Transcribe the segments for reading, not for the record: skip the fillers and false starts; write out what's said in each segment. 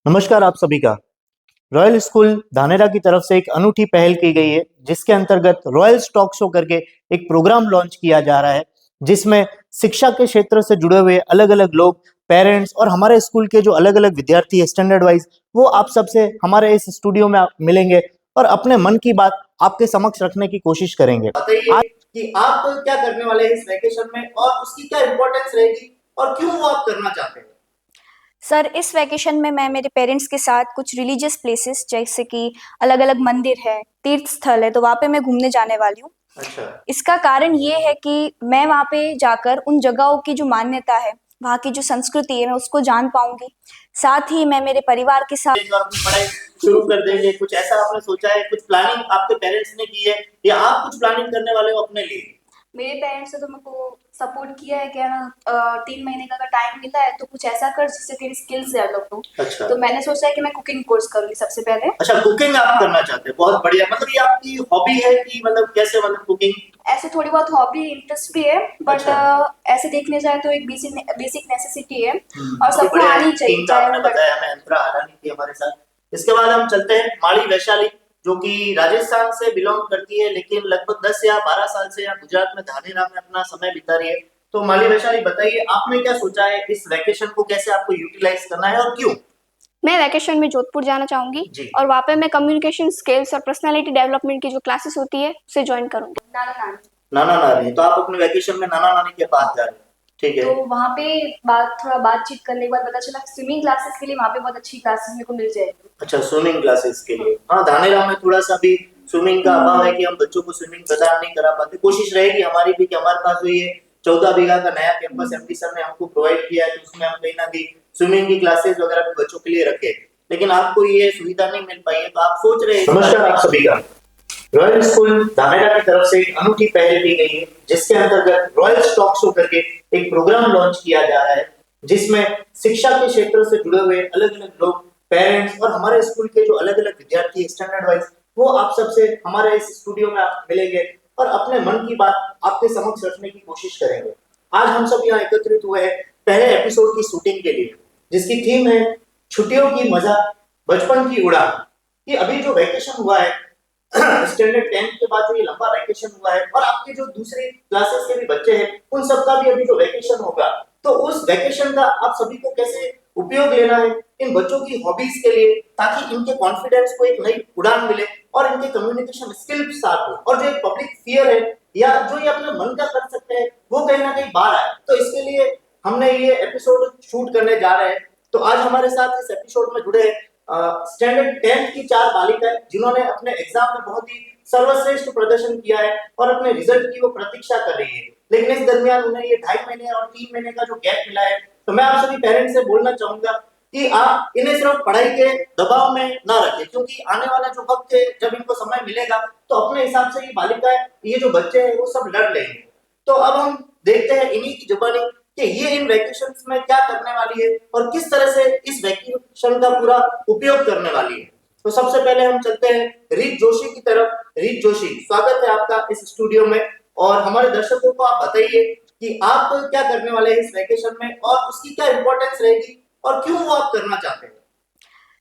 नमस्कार आप सभी का। रॉयल स्कूल धानेरा की तरफ से एक अनूठी पहल की गई है जिसके अंतर्गत रॉयल स्टॉक शो करके एक प्रोग्राम लॉन्च किया जा रहा है जिसमें शिक्षा के क्षेत्र से जुड़े हुए अलग अलग लोग, पेरेंट्स और हमारे स्कूल के जो अलग अलग विद्यार्थी है स्टैंडर्ड वाइज, वो आप सबसे हमारे इस स्टूडियो में मिलेंगे और अपने मन की बात आपके समक्ष रखने की कोशिश करेंगे। बताइए कि आप क्या करने वाले हैं इस वैकेशन में और उसकी क्या इम्पोर्टेंस रहेगी और क्यों वो आप करना चाहते हैं। सर, इस वैकेशन में मैं मेरे पेरेंट्स के साथ कुछ रिलीजियस प्लेसेस जैसे कि अलग अलग मंदिर है, तीर्थ स्थल है, तो वहाँ पे मैं घूमने जाने वाली हूँ। अच्छा। इसका कारण ये है कि मैं वहाँ पे जाकर उन जगहों की जो मान्यता है, वहाँ की जो संस्कृति है, मैं उसको जान पाऊंगी। साथ ही मैं मेरे परिवार के साथ एक बार अपनी पढ़ाई शुरू कर देंगे, कुछ ऐसा आपने सोचा है, कुछ प्लानिंग आपके पेरेंट्स ने की है या आप कुछ प्लानिंग करने वाले हो अपने लिए। मेरे पेरेंट्स ने तो मेरे को सपोर्ट किया है कि है ना 3 महीने का अगर टाइम मिला है तो कुछ ऐसा कर जिससे तेरी स्किल्स डेवलप हो। अच्छा। तो मैंने सोचा है कि मैं कुकिंग कोर्स करूंगी सबसे पहले। अच्छा, कुकिंग आप करना चाहते हैं, बहुत बढ़िया। मतलब ये आपकी हॉबी है कि मतलब कैसे, मतलब कुकिंग ऐसे थोड़ी बहुत हॉबी इंटरेस्ट भी है, बट अच्छा। ऐसे देखने जाए तो एक बेसिक नेसेसिटी है और बहुत सबको बढ़िया आनी चाहिए, कुकिंग का चाहे आपने वो बताया हमें, अंतरा हारानी थी हमारे साथ। इसके बाद हम चलते हैं माड़ी वैशाली, जो कि राजस्थान से बिलोंग करती है लेकिन लगभग 10 या 12 साल से यहाँ गुजरात में धानेरा में अपना समय बिता रही है। तो माली वैशाली बताइए, आपने क्या सोचा है इस वैकेशन को कैसे आपको यूटिलाइज करना है और क्यों। मैं वैकेशन में जोधपुर जाना चाहूंगी जी। और वहाँ पे मैं कम्युनिकेशन स्किल्स और पर्सनालिटी डेवलपमेंट की जो क्लासेस होती है उसे ज्वाइन करूंगी। नाना नानी। नाना नानी, तो आप अपने वैकेशन में नाना नानी के पास जा रहे हैं। ठीक है। तो वहाँ पे थोड़ा बातचीत करने के बाद पता चला स्विमिंग क्लासेस के लिए वहाँ पे बहुत अच्छी क्लासेस मेरे को मिल जाएगी। अच्छा, स्विमिंग क्लासेस के लिए। हाँ, धानेरा में थोड़ा सा भी स्विमिंग का अभाव है कि हम बच्चों को स्विमिंग प्रदान नहीं करा पाते। कोशिश रहेगी हमारी भी कि हमारे पास जो ये 14 बीघा का नया कैंपस एमडी सर ने हमको प्रोवाइड किया है, तो उसमें हम कहीं ना कहीं स्विमिंग की क्लासेस वगैरह भी बच्चों के लिए रखे, लेकिन आपको ये सुविधा नहीं मिल पाई है, तो आप सोच रहे हैं। नमस्कार आप सभी का। रॉयल स्कूल धानेरा की तरफ से एक अनूठी पहल की गई है जिसके अंतर्गत रॉयल स्टॉक शो करके एक प्रोग्राम लॉन्च किया जा रहा है जिसमें शिक्षा के क्षेत्र से जुड़े हुए अलग अलग लोग, पेरेंट्स और हमारे स्कूल के जो अलग अलग विद्यार्थी स्टैंडर्ड वाइज, वो आप सबसे हमारे इस स्टूडियो में आप मिलेंगे और अपने मन की बात आपके समक्ष रखने की कोशिश करेंगे। आज हम सब यहाँ एकत्रित हुए हैं पहले एपिसोड की शूटिंग के लिए, जिसकी थीम है छुट्टियों की मजा, बचपन की उड़ान। ये अभी जो वैकेशन हुआ है स्टैंडर्ड 10 के बाद जो ये लंबा वैकेशन हुआ है और आपके जो दूसरी क्लासेस के भी बच्चे हैं उन सबका भी अभी जो वैकेशन होगा, तो उस वैकेशन का आप सभी को कैसे उपयोग लेना है इन बच्चों की हॉबीज के लिए, ताकि इनके कॉन्फिडेंस को एक नई उड़ान मिले और इनके कम्युनिकेशन स्किल साथ हो और जो एक पब्लिक फियर है या जो ये अपने मन का कर सकते हैं वो कहीं ना कहीं बाहर आए। तो इसके लिए हमने ये एपिसोड शूट करने जा रहे हैं। तो आज हमारे साथ इस एपिसोड में जुड़े स्टैंडर्ड 10 की 4 बालिकाएं जिन्होंने अपने एग्जाम में बहुत ही सर्वश्रेष्ठ प्रदर्शन किया है और अपने रिजल्ट की वो प्रतीक्षा कर रही है, लेकिन इस दरमियान उन्हें ये 2.5 महीने और 3 महीने का जो गैप मिला है। तो मैं आप सभी पेरेंट्स से बोलना चाहूंगा कि आप इन्हें सिर्फ पढ़ाई के दबाव में ना रखें, क्योंकि आने वाला जो वक्त है जब इनको समय मिलेगा तो अपने हिसाब से ये बालिकाएं, ये जो बच्चे हैं वो सब लड़ लेंगे। तो अब हम देखते हैं इन्हीं की जुबानी कि ये इन वैकेशंस में क्या करने वाली है और किस तरह से इस वैकेशन का पूरा उपयोग करने वाली है। तो सबसे पहले हम चलते हैं रीत जोशी की तरफ। रीत जोशी, स्वागत है आपका इस स्टूडियो में और हमारे दर्शकों को आप बताइए कि आप क्या करने वाले हैं इस वैकेशन में और उसकी क्या इम्पोर्टेंस रहेगी और क्यों वो आप करना चाहते हैं।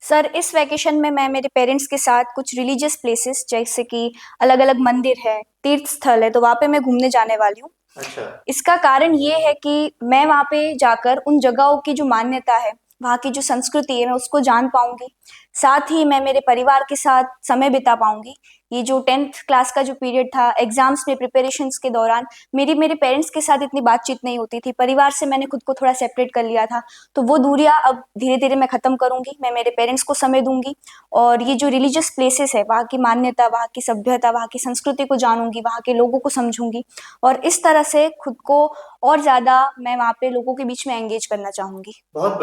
सर, इस वैकेशन में मैं मेरे पेरेंट्स के साथ कुछ रिलीजियस प्लेसेस जैसे कि अलग अलग मंदिर है, तीर्थ स्थल है, तो वहाँ पे मैं घूमने जाने वाली हूँ। अच्छा। इसका कारण ये है कि मैं वहाँ पे जाकर उन जगहों की जो मान्यता है, वहाँ की जो संस्कृति है, मैं उसको जान पाऊंगी। साथ ही मैं मेरे परिवार के साथ समय बिता पाऊंगी। ये जो 10th क्लास का जो पीरियड था, एग्जाम्स में प्रिपरेशंस के दौरान मेरी मेरे पेरेंट्स के साथ इतनी बातचीत नहीं होती थी, परिवार से मैंने खुद को थोड़ा सेपरेट कर लिया था। तो वो दूरियां अब धीरे धीरे मैं खत्म करूंगी, मैं मेरे पेरेंट्स को समय दूंगी और ये जो रिलीजियस प्लेसेस है, वहाँ की मान्यता, वहाँ की सभ्यता, वहाँ की संस्कृति को जानूंगी, वहाँ के लोगों को समझूंगी और इस तरह से खुद को और ज्यादा मैं वहाँ पे लोगों के बीच में एंगेज करना चाहूंगी। बहुत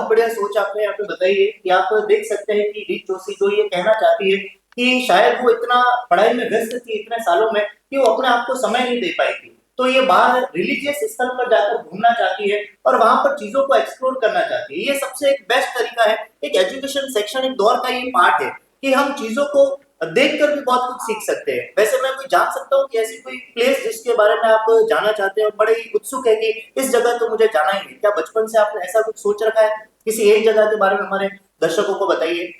बढ़िया सोच आपने यहाँ पे बताई है कि आप देख सकते हैं कि रीत जोशी जो ये कहना चाहती है कि शायद वो इतना पढ़ाई में व्यस्त थी इतने सालों में कि वो अपने आप को समय नहीं दे पाई थी, तो ये बाहर रिलीजियस स्थल पर जाकर घूमना चाहती है और वहां पर चीजों को एक्सप्लोर करना चाहती है। ये सबसे एक बेस्ट तरीका है, एक एजुकेशन शैक्षणिक दौर का ये पार्ट है कि हम चीजों को देखकर भी बहुत कुछ सीख सकते हैं। वैसे मैं कोई जान सकता हूँ कि ऐसी कोई प्लेस जिसके बारे में आप जानना चाहते हैं और बड़े ही उत्सुक है कि इस जगह तो मुझे जाना ही है। क्या बचपन से आपने ऐसा कुछ सोच रखा है किसी एक जगह के बारे में हमारे दर्शकों को बताइए।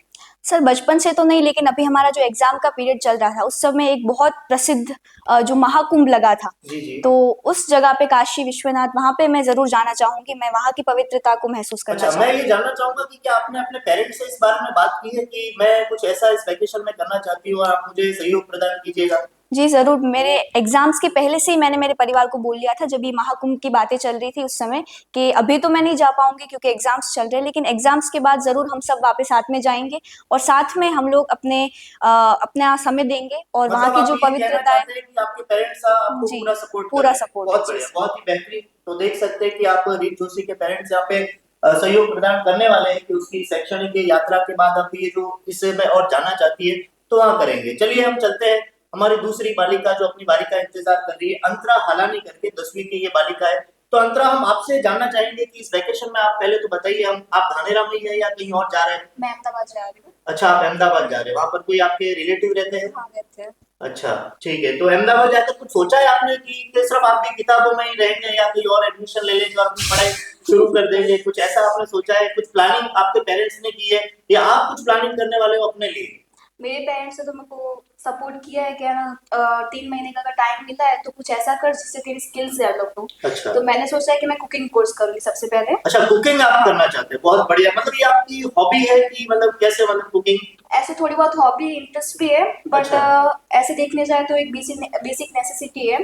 सर बचपन से तो नहीं, लेकिन अभी हमारा जो एग्जाम का पीरियड चल रहा था उस समय एक बहुत प्रसिद्ध जो महाकुंभ लगा था, जी जी। तो उस जगह पे काशी विश्वनाथ, वहां पे मैं जरूर जाना चाहूंगी। मैं वहां की पवित्रता को महसूस करना अच्छा, मैं ये चाहूंगी। जानना चाहूंगा कि क्या आपने अपने पेरेंट्स से इस बारे में बात की है कि मैं कुछ ऐसा इस वेकेशन में करना चाहती हूँ और आप मुझे सहयोग प्रदान कीजिएगा? जी जरूर, मेरे एग्जाम्स के पहले से ही मैंने मेरे परिवार को बोल दिया था, जब ये महाकुंभ की बातें चल रही थी उस समय, कि अभी तो मैं नहीं जा पाऊंगी क्योंकि एग्जाम्स चल रहे हैं, लेकिन एग्जाम्स के बाद जरूर हम सब वापस साथ में जाएंगे और साथ में हम लोग अपना समय देंगे और वहाँ मतलब की आप जो ये कहना पवित्रता है। चाहते हैं कि आपके पेरेंट्स आपको जी, पूरा सपोर्ट कर पूरा रहे हैं। सपोर्ट है बहुत जी बढ़िया, सर। बहुत ही बेहतरीन। तो देख सकते हैं कि आप रीत जोशी के पेरेंट्स यहाँ पे सहयोग प्रदान करने वाले हैं कि उसकी शैक्षणिक यात्रा के बाद अब ये जो इससे में और जानना चाहती है तो वहाँ करेंगे। चलिए हम चलते हैं, हमारी दूसरी बालिका जो अपनी बारी का इंतजार कर रही है, अंतरा हालानी करके 10वीं की ये बालिका है। तो अंतरा, हम आपसे जानना चाहेंगे कि इस वेकेशन में आप पहले तो बताइए, हम आप धानेरा में ही है या कहीं और जा रहे हैं? मैं अहमदाबाद जा रही हूँ। अच्छा, आप अहमदाबाद जा रहे हैं, वहां पर कोई आपके रिलेटिव रहते हैं? हाँ, रहते हैं। अच्छा, ठीक है। तो अहमदाबाद जाकर कुछ सोचा है आपने कि सिर्फ आप भी किताबों में ही रहेंगे या कहीं और एडमिशन ले लेंगे और अपनी पढ़ाई शुरू कर देंगे? कुछ ऐसा आपने सोचा है? कुछ प्लानिंग आपके पेरेंट्स ने की है या आप कुछ प्लानिंग करने वाले हो अपने लिए? मेरे पेरेंट्स ने तो मेरे को सपोर्ट किया है कि है ना, 3 महीने का अगर टाइम मिला है तो कुछ ऐसा कर जिससे तेरी स्किल्स डेवलप हो। अच्छा। तो मैंने सोचा है कि मैं कुकिंग कोर्स करूंगी सबसे पहले। अच्छा, कुकिंग आप करना चाहते हैं, बहुत बढ़िया। मतलब ये आपकी हॉबी है कि मतलब कैसे, मतलब कुकिंग? ऐसे थोड़ी बहुत हॉबी इंटरेस्ट भी है, बट अच्छा। ऐसे देखने जाए तो एक बेसिक नेसेसिटी है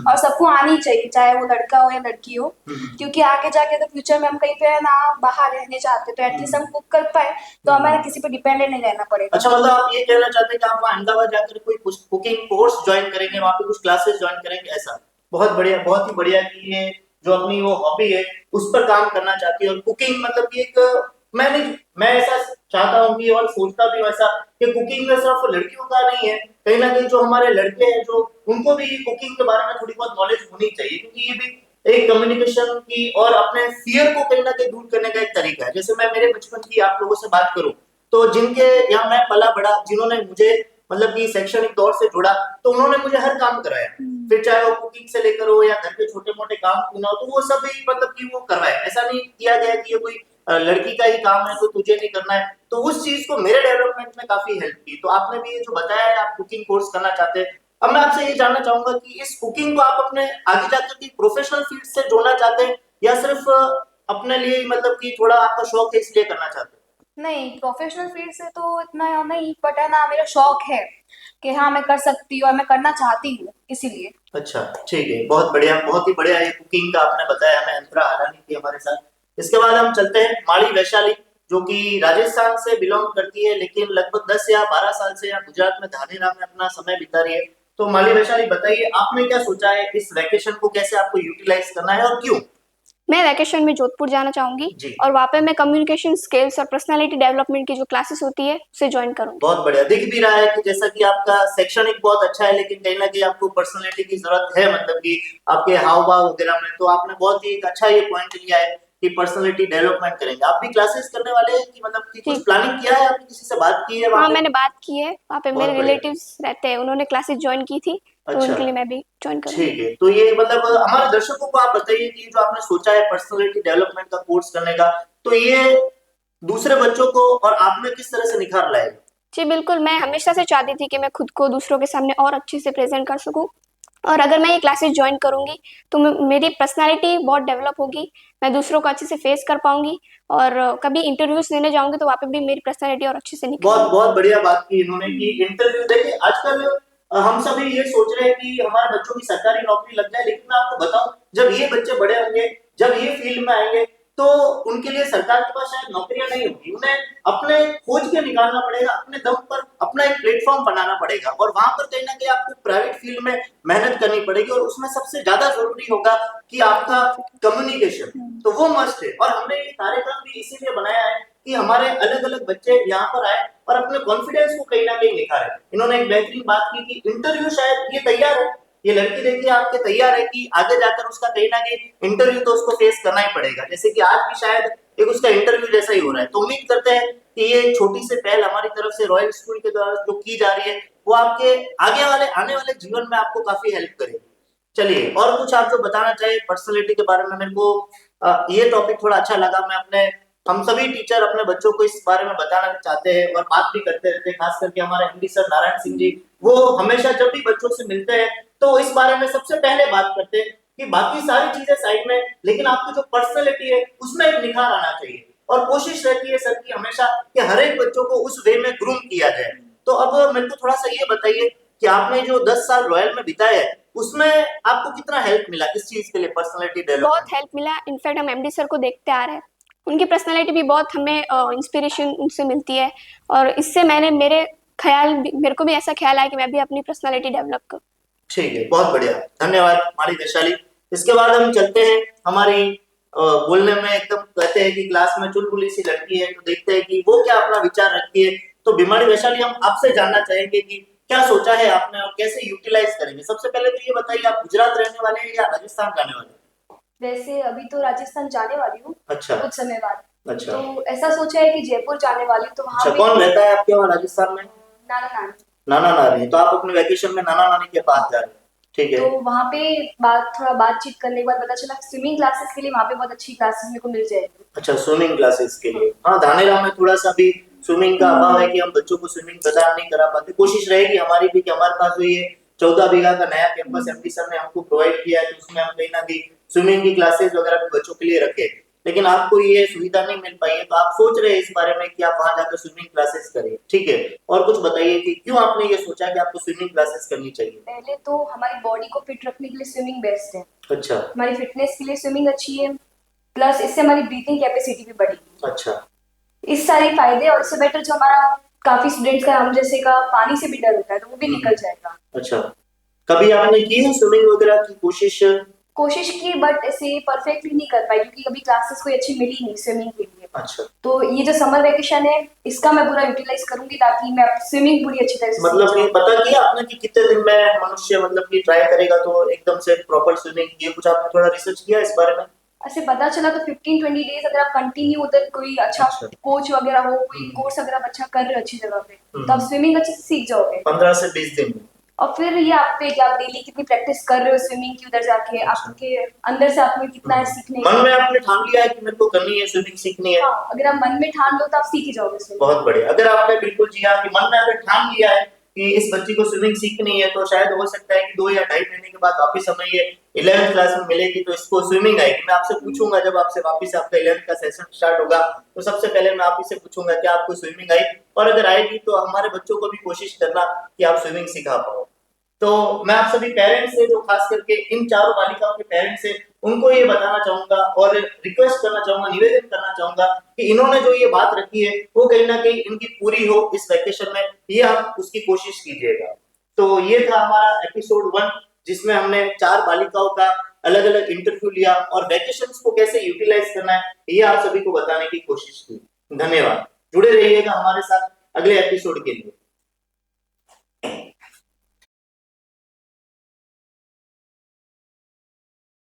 और सबको आनी चाहिए, चाहे वो लड़का हो या लड़की हो, क्योंकि आगे जाके अगर फ्यूचर में हम कहीं पे है ना बाहर रहने चाहते तो एटलीस्ट हम कुक कर पाए, तो हमारा किसी पे डिपेंडेंट नहीं रहना पड़ेगा। अच्छा, मतलब आप ये कहना चाहते हैं कि आप वहाँ अहमदाबाद जाकर कोई कुछ कुकिंग कोर्स ज्वाइन करेंगे, वहाँ पे कुछ क्लासेस ज्वाइन करेंगे, ऐसा? बहुत बढ़िया, बहुत ही बढ़िया कि ये जो अपनी वो हॉबी है उस पर काम करना चाहती है। और कुकिंग मतलब कि एक मैं ऐसा चाहता हूँ कि और सोचता भी हूँ ऐसा कि कुकिंग में सिर्फ लड़कियों का नहीं है, कहीं ना कहीं जो हमारे लड़के हैं जो उनको भी कुकिंग के बारे में थोड़ी बहुत नॉलेज होनी चाहिए, क्योंकि ये भी एक कम्युनिकेशन की और अपने फियर को कहीं ना कहीं दूर करने का एक तरीका है। जैसे मैं मेरे बचपन की आप लोगों से बात करूं तो जिनके यहाँ मैं पला बड़ा, जिन्होंने मुझे मतलब कि शैक्षणिक दौर से जुड़ा, तो उन्होंने मुझे हर काम कराया, फिर चाहे वो कुकिंग से लेकर हो या घर के छोटे मोटे काम क्यों ना हो, तो वो सब भी मतलब कि वो करवाए। ऐसा नहीं किया गया कि ये कोई लड़की का ही काम है तो तुझे नहीं करना है। तो उस चीज को मेरे डेवलपमेंट में काफी हेल्प की। तो आपने भी ये जो बताया है आप कुकिंग कोर्स करना चाहते हैं, अब मैं आपसे ये जानना चाहूंगा कि इस कुकिंग को आप अपने आगे जाकर की प्रोफेशनल फील्ड से जोड़ना चाहते हैं या सिर्फ अपने लिए मतलब कि थोड़ा आपका शौक है इसलिए करना चाहते हैं? नहीं, प्रोफेशनल फील्ड से तो इतना नहीं, बट है ना मेरा शौक है कि हाँ मैं कर सकती हूँ और मैं करना चाहती हूँ, इसीलिए। अच्छा, ठीक है, बहुत बढ़िया, बहुत ही बढ़िया। ये कुकिंग का आपने बताया हमें, अंतरा हालानी थी हमारे साथ। इसके बाद हम चलते हैं माड़ी वैशाली, जो कि राजस्थान से बिलोंग करती है लेकिन लगभग 10 या 12 साल से यहाँ गुजरात में धानेरा में अपना समय बिता रही है। तो माली वैशाली, बताइए आपने क्या सोचा है इस वेकेशन को कैसे आपको यूटिलाइज करना है और क्यों? मैं वैकेशन में जोधपुर जाना चाहूंगी जी। और वहाँ पे मैं कम्युनिकेशन स्किल्स और पर्सनालिटी डेवलपमेंट की जो क्लासेस होती है उसे ज्वाइन करूंगी। बहुत बढ़िया, दिख भी रहा है कि जैसा कि आपका शैक्षणिक बहुत अच्छा है लेकिन कहीं ना कहीं आपको पर्सनालिटी की जरूरत है, मतलब कि आपके हाव भाव वगैरह में। तो आपने बहुत ही एक अच्छा ये पॉइंट लिया है कि पर्सनालिटी डेवलपमेंट करेंगे। आप भी क्लासेस करने वाले हैं कि मतलब कि कुछ जी। प्लानिंग किया है, आपने किसी से बात की है वहाँ हाँ, पे? मैंने बात की है, वहाँ पे बहुत मेरे बढ़िया। रिलेटिव्स रहते हैं, उन्होंने क्लासेस ज्वाइन की थी, तो अच्छा, उनके लिए मैं भी ज्वाइन करूंगी। ठीक है। तो ये मतलब हमारे दर्शकों को आप बताइए कि जो आपने सोचा है पर्सनालिटी डेवलपमेंट का कोर्स करने का, तो ये दूसरे बच्चों को और आप में किस तरह से निखार लाएगा? जी बिल्कुल, मैं हमेशा से चाहती थी कि मैं खुद को दूसरों के सामने और अच्छे से प्रेजेंट कर सकूं, और अगर मैं ये क्लासेस ज्वाइन करूंगी तो मेरी पर्सनालिटी बहुत डेवलप होगी, मैं दूसरों को अच्छे से फेस कर पाऊंगी और कभी इंटरव्यूज देने जाऊंगी तो वहाँ पे भी मेरी पर्सनालिटी और अच्छे से बहुत निखरेगी। बहुत बढ़िया बात की इन्होंने कि इंटरव्यू, देखिए आजकल हम सभी ये सोच रहे हैं कि हमारे बच्चों की सरकारी नौकरी लग जाए, लेकिन मैं आपको बताऊं जब ये बच्चे बड़े होंगे, जब ये फील्ड में आएंगे, तो उनके लिए सरकार के पास शायद नौकरियां नहीं होगी। उन्हें अपने खोज के निकालना पड़ेगा, अपने दम पर अपना एक प्लेटफॉर्म बनाना पड़ेगा और वहां पर कहीं ना कहीं आपको प्राइवेट फील्ड में मेहनत करनी पड़ेगी और उसमें सबसे ज्यादा जरूरी होगा कि आपका कम्युनिकेशन, तो वो मस्ट है। और हमने ये कार्यक्रम भी इसीलिए बनाया है कि हमारे अलग अलग बच्चे यहाँ पर आए और अपने कॉन्फिडेंस को कहीं ना कहीं निखारे। इन्होंने एक बेहतरीन बात की कि इंटरव्यू शायद ये तैयार है, ये लड़की देखिए आपके तैयार है कि आगे जाकर उसका कहीं ना कहीं इंटरव्यू तो उसको फेस करना ही पड़ेगा, जैसे कि आज भी शायद एक उसका इंटरव्यू जैसा ही हो रहा है। तो उम्मीद करते हैं कि ये छोटी सी पहल हमारी तरफ से रॉयल स्कूल के द्वारा जो की जा रही है वो आपके आने वाले जीवन में आपको काफी हेल्प करेगी। चलिए, और कुछ आप जो बताना चाहिए पर्सनालिटी के बारे में? मेरे को ये टॉपिक थोड़ा अच्छा लगा। मैं अपने हम सभी टीचर अपने बच्चों को इस बारे में बताना चाहते हैं और बात भी करते रहते हैं, खास करके हमारे एमडी सर नारायण सिंह जी, वो हमेशा जब भी बच्चों से मिलते हैं तो इस बारे में सबसे पहले बात करते हैं कि बाकी सारी चीजें साइड में, लेकिन आपकी जो पर्सनैलिटी है उसमें एक निखार आना चाहिए। और कोशिश रहती है सर की हमेशा कि हर एक बच्चों को उस वे में ग्रूम किया जाए। तो अब मेरे को थोड़ा सा ये बताइए कि आपने जो 10 साल रॉयल में बिताए हैं उसमें आपको कितना हेल्प मिला, किस चीज के लिए, पर्सनालिटी डेवलप? बहुत हेल्प मिला। इनफैक्ट हम एमडी सर को देखते आ रहे हैं, उनकी पर्सनालिटी भी बहुत हमें इंस्पिरेशन उनसे मिलती है, और इससे मेरे को भी ऐसा ख्याल आया कि मैं भी अपनी पर्सनालिटी डेवलप करूं। ठीक है, बहुत बढ़िया, धन्यवाद हमारी वैशाली। इसके बाद हम चलते हैं हमारी बोलने में एकदम कहते हैं कि क्लास में चुलबुली सी लड़की है, तो देखते हैं कि वो क्या अपना विचार रखती है। तो बीमारी वैशाली, हम आपसे जानना चाहेंगे कि क्या सोचा है आपने और कैसे यूटिलाइज करेंगे। सबसे पहले तो ये बताइए, आप गुजरात रहने वाले हैं या राजस्थान जाने वाले हैं? वैसे अभी तो राजस्थान जाने वाली हूँ अच्छा कुछ समय बाद। अच्छा तो ऐसा सोचा है कि जयपुर जाने वाली हूँ, तो वहाँ अच्छा। पे कौन रहता है आपके वहाँ राजस्थान में? नाना नानी। नाना नानी, तो आप अपने वेकेशन में नाना नानी के पास जा रहे हैं, ठीक है। तो वहाँ पे थोड़ा बातचीत करने के बाद पता चला स्विमिंग क्लासेस के लिए वहाँ पे बहुत अच्छी क्लासेस मेरे को मिल जाएगी। अच्छा, स्विमिंग क्लासेस के लिए। हाँ, धानेरा में थोड़ा सा भी स्विमिंग का अभाव है कि हम बच्चों को स्विमिंग प्रदान नहीं करा पाते। कोशिश रहेगी हमारी भी कि हमारे पास जो ये 14 बीघा का नया कैंपस एमडी सर ने हमको प्रोवाइड किया है, तो उसमें हम कहीं ना कहीं स्विमिंग की क्लासेस वगैरह भी बच्चों के लिए रखे, लेकिन आपको ये सुविधा नहीं मिल पाई है, तो आप सोच रहे हैं इस बारे में कि आप वहां जाकर स्विमिंग क्लासेस करें, ठीक है। और कुछ बताइए कि क्यों आपने ये सोचा कि आपको स्विमिंग क्लासेस करनी चाहिए? पहले तो हमारी बॉडी को फिट रखने के लिए स्विमिंग बेस्ट है। अच्छा हमारी फिटनेस के लिए स्विमिंग अच्छी है, प्लस इससे हमारी ब्रीथिंग कैपेसिटी भी बढ़ेगी। अच्छा इस सारे फायदे, और इससे बेटर जो हमारा काफी स्टूडेंट्स का हम जैसे का पानी से भी डर होता है, तो वो भी निकल जाएगा। अच्छा, कभी आपने की है स्विमिंग वगैरह की कोशिश की, बट ऐसे परफेक्टली नहीं कर पाई क्योंकि कभी क्लासेस कोई अच्छी मिली नहीं स्विमिंग के लिए। अच्छा, तो ये जो समर वेकेशन है इसका मैं पूरा यूटिलाइज करूंगी ताकि मैं स्विमिंग पूरी अच्छी तरह से मतलब सीख कि जाऊं। पता किया आपने कि कितने दिन में मनुष्य मतलब कि ट्राई करेगा तो एकदम से प्रॉपर स्विमिंग, ये कुछ आपने थोड़ा रिसर्च किया इस बारे में? ऐसे पता चला तो 15-20 डेज अगर आप कंटिन्यू उधर कोई अच्छा कोच वगैरह हो, कोई कोर्स अगर आप अच्छा कर रहे हो अच्छी जगह पे, तो आप स्विमिंग अच्छे से सीख जाओगे 15 से 20 दिन में। और फिर ये आप पे कि आप डेली कितनी प्रैक्टिस कर रहे हो स्विमिंग की, उधर जाके आपके अंदर से आप में कितना है सीखने मन में आपने ठान लिया है कि मेरे को करनी है, स्विमिंग सीखनी है? हाँ, अगर आप मन में ठान लो तो आप सीख ही जाओगे स्विमिंग। बहुत बढ़िया। अगर आपने बिल्कुल जी हाँ कि मन में अगर ठान लिया है कि इस बच्ची को स्विमिंग सीखनी है, तो शायद हो सकता है कि 2 या 2.5 महीने के बाद वापस हमें ये 11th क्लास में मिलेगी तो इसको स्विमिंग आएगी। मैं आपसे पूछूंगा जब आपसे वापस आपका 11th का सेशन स्टार्ट होगा, तो सबसे पहले मैं आप ही से पूछूंगा कि आपको स्विमिंग आई, और अगर आएगी तो हमारे बच्चों को भी कोशिश करना कि आप स्विमिंग सिखा पाओ। तो मैं आप सभी पेरेंट्स से, जो खास करके इन चारों बालिकाओं के पेरेंट्स से, उनको ये बताना चाहूंगा और रिक्वेस्ट करना चाहूंगा, निवेदन करना चाहूंगा कि इन्होंने जो ये बात रखी है वो कहीं ना कहीं इनकी पूरी हो इस वेकेशन में, ये आप उसकी कोशिश कीजिएगा। तो ये था हमारा एपिसोड 1, जिसमें हमने 4 बालिकाओं का अलग अलग इंटरव्यू लिया और वेकेशंस को कैसे यूटिलाइज करना है ये आप सभी को बताने की कोशिश की। धन्यवाद। जुड़े रहिएगा हमारे साथ अगले एपिसोड के लिए।